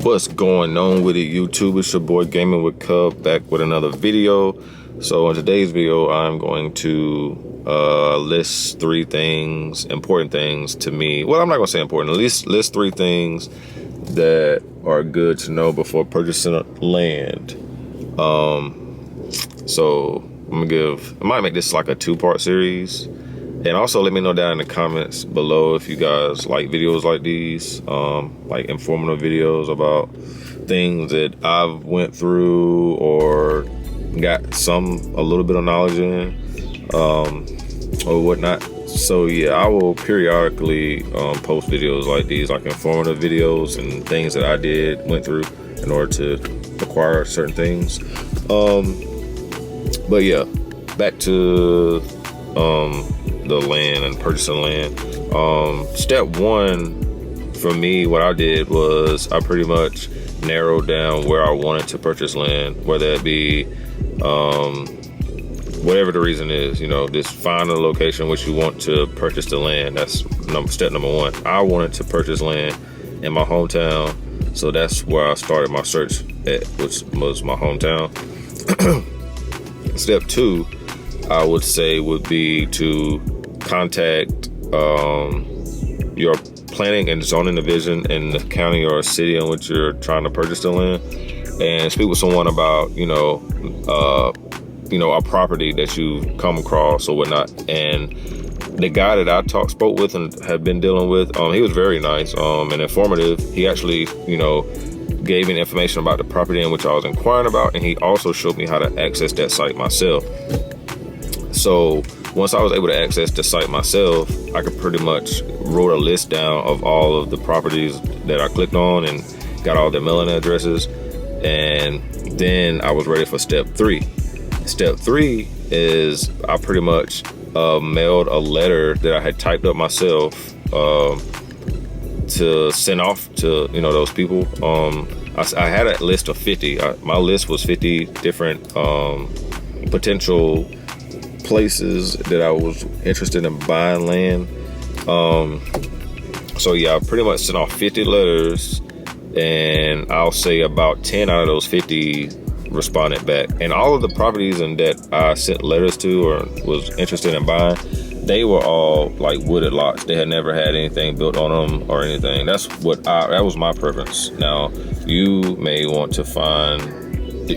What's going on with it, YouTube? It's your boy Gaming with Cub back with another video. So in today's video, I'm going to list 3 things, important things to me. Well, I'm not gonna say important, at least list 3 things that are good to know before purchasing land. So I might make this like a 2-part series. And also let me know down in the comments below if you guys like videos like these, like informative videos about things that I've went through or got a little bit of knowledge in, or whatnot. So yeah, I will periodically post videos like these, like informative videos and things that I went through in order to acquire certain things. But yeah, back to the land and purchasing land. Step 1 for me, what I did was I pretty much narrowed down where I wanted to purchase land, whether it be whatever the reason is, just find a location which you want to purchase the land. That's step number 1. I wanted to purchase land in my hometown, so that's where I started my search at, which was my hometown. Step 2, I would say, would be to contact your planning and zoning division in the county or city in which you're trying to purchase the land, and speak with someone about a property that you've come across or whatnot. And the guy that I spoke with and have been dealing with, he was very nice and informative. He actually gave me information about the property in which I was inquiring about, and he also showed me how to access that site myself. So once I was able to access the site myself, I could pretty much wrote a list down of all of the properties that I clicked on and got all their mailing addresses. And then I was ready for step 3. Step 3 is I pretty much mailed a letter that I had typed up myself to send off to those people. I had a list of 50. My list was 50 different potential places that I was interested in buying land. So yeah, I pretty much sent off 50 letters, and I'll say about 10 out of those 50 responded back. And all of the properties that I sent letters to or was interested in buying, they were all like wooded lots. They had never had anything built on them or anything. That was my preference. Now, you may want to find,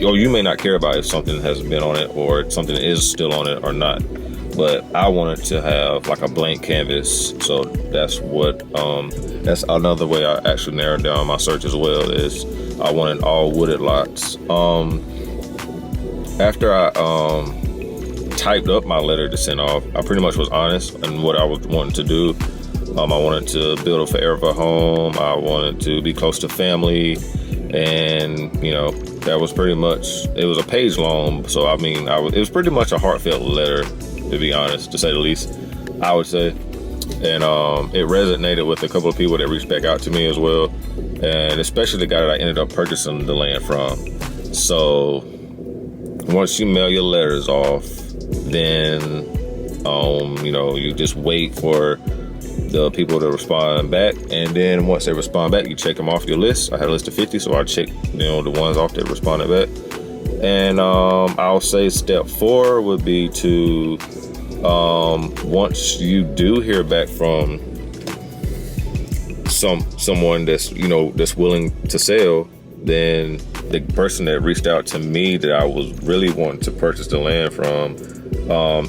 or you may not care about if something has been on it or something is still on it or not. But I wanted to have like a blank canvas. So that's that's another way I actually narrowed down my search as well, is I wanted all wooded lots. After I typed up my letter to send off, I pretty much was honest in what I was wanting to do. I wanted to build a forever home. I wanted to be close to family, and that was pretty much, it was a page long. So I mean, it was pretty much a heartfelt letter, to be honest, to say the least, I would say. And it resonated with a couple of people that reached back out to me as well, and especially the guy that I ended up purchasing the land from. So once you mail your letters off, then you just wait for the people to respond back, and then once they respond back, you check them off your list. I had a list of 50, so I checked the ones off that responded back. And I'll say step 4 would be to once you do hear back from someone that's that's willing to sell, then the person that reached out to me that I was really wanting to purchase the land from,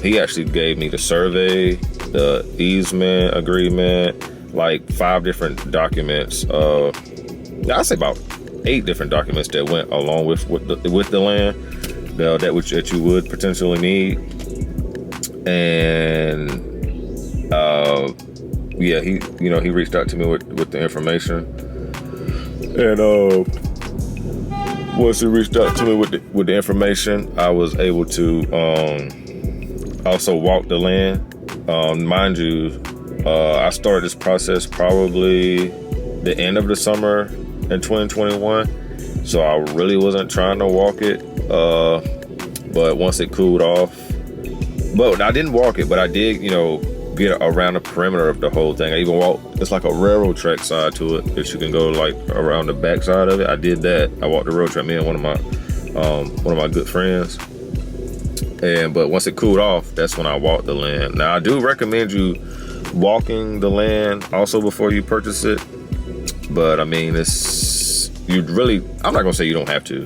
he actually gave me the survey, the easement agreement, like 5 different documents. I'd say about 8 different documents that went along with the land, that you would potentially need. And yeah, he reached out to me with the information, and once he reached out to me with the information, I was able to also walk the land. Mind you, I started this process probably the end of the summer in 2021, so I really wasn't trying to walk it. But once it cooled off, but I didn't walk it, but I did, get around the perimeter of the whole thing. I even walked, it's like a railroad track side to it that you can go like around the back side of it. I did that. I walked the road track, me and one of my good friends. But once it cooled off, that's when I walked the land. Now I do recommend you walking the land also before you purchase it. But I mean, I'm not gonna say you don't have to,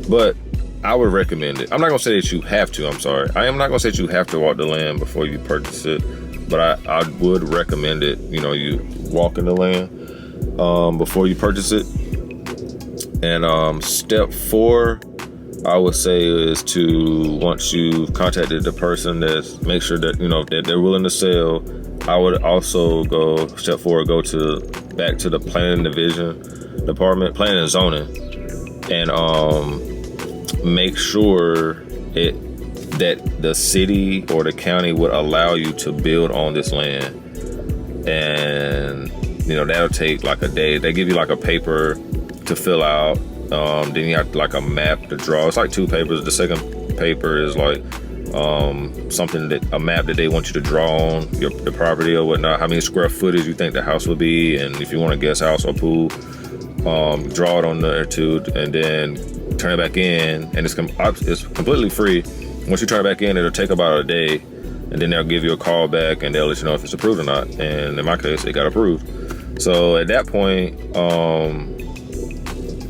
but I would recommend it. I'm not gonna say that you have to, I'm sorry. I am not gonna say that you have to walk the land before you purchase it, but I would recommend it, you walk in the land before you purchase it. And step 4, I would say, is to, once you've contacted the person, make sure that, that they're willing to sell. I would also step 4, go back to the planning division department, planning and zoning, and make sure that the city or the county would allow you to build on this land. And that'll take like a day. They give you like a paper to fill out, then you have like a map to draw. It's like 2 papers. The second paper is like a map that they want you to draw on the property or whatnot, how many square footage you think the house will be, and if you want a guest house or pool, draw it on there too, and then turn it back in, and it's completely free. Once you turn it back in, it'll take about a day, and then they'll give you a call back and they'll let you know if it's approved or not. And in my case, it got approved. So at that point,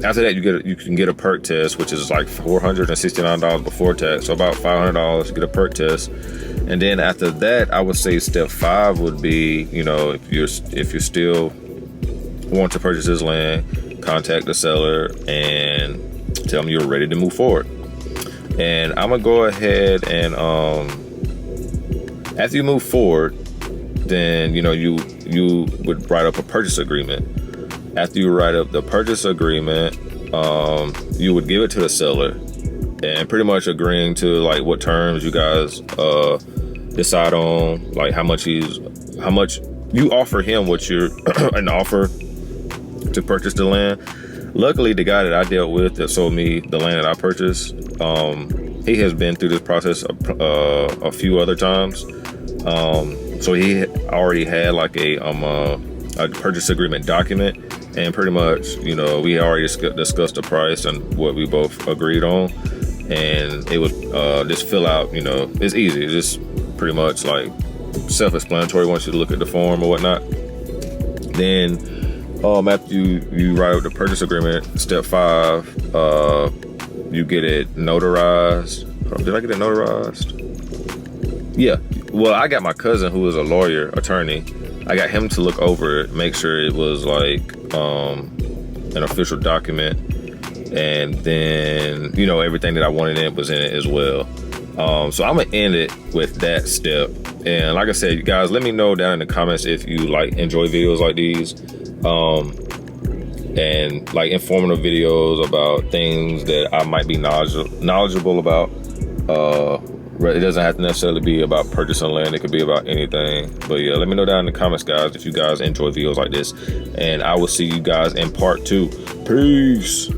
after that, you can get a perk test, which is like $469 before tax, so about $500 to get a perk test. And then after that, I would say step 5 would be, if you're still want to purchase this land, contact the seller and tell them you're ready to move forward. And I'm gonna go ahead and after you move forward, then you would write up a purchase agreement. After you write up the purchase agreement, you would give it to the seller, and pretty much agreeing to like what terms you guys decide on, like how much you offer him, what you're an offer to purchase the land. Luckily, the guy that I dealt with that sold me the land that I purchased, he has been through this process a few other times. So he already had like a purchase agreement document, and pretty much, we already discussed the price and what we both agreed on. And it was just fill out, it's easy. It's just pretty much like self-explanatory once you look at the form or whatnot. Then after you write up the purchase agreement, step 5, you get it notarized. Did I get it notarized? Yeah. Well, I got my cousin, who is a lawyer, attorney. I got him to look over it, make sure it was like an official document, and then everything that I wanted in it was in it as well. So I'm gonna end it with that step. And like I said, you guys, let me know down in the comments if you enjoy videos like these, and like informative videos about things that I might be knowledgeable about. It doesn't have to necessarily be about purchasing land. It could be about anything. But yeah, let me know down in the comments, guys, if you guys enjoy videos like this. And I will see you guys in part 2. Peace.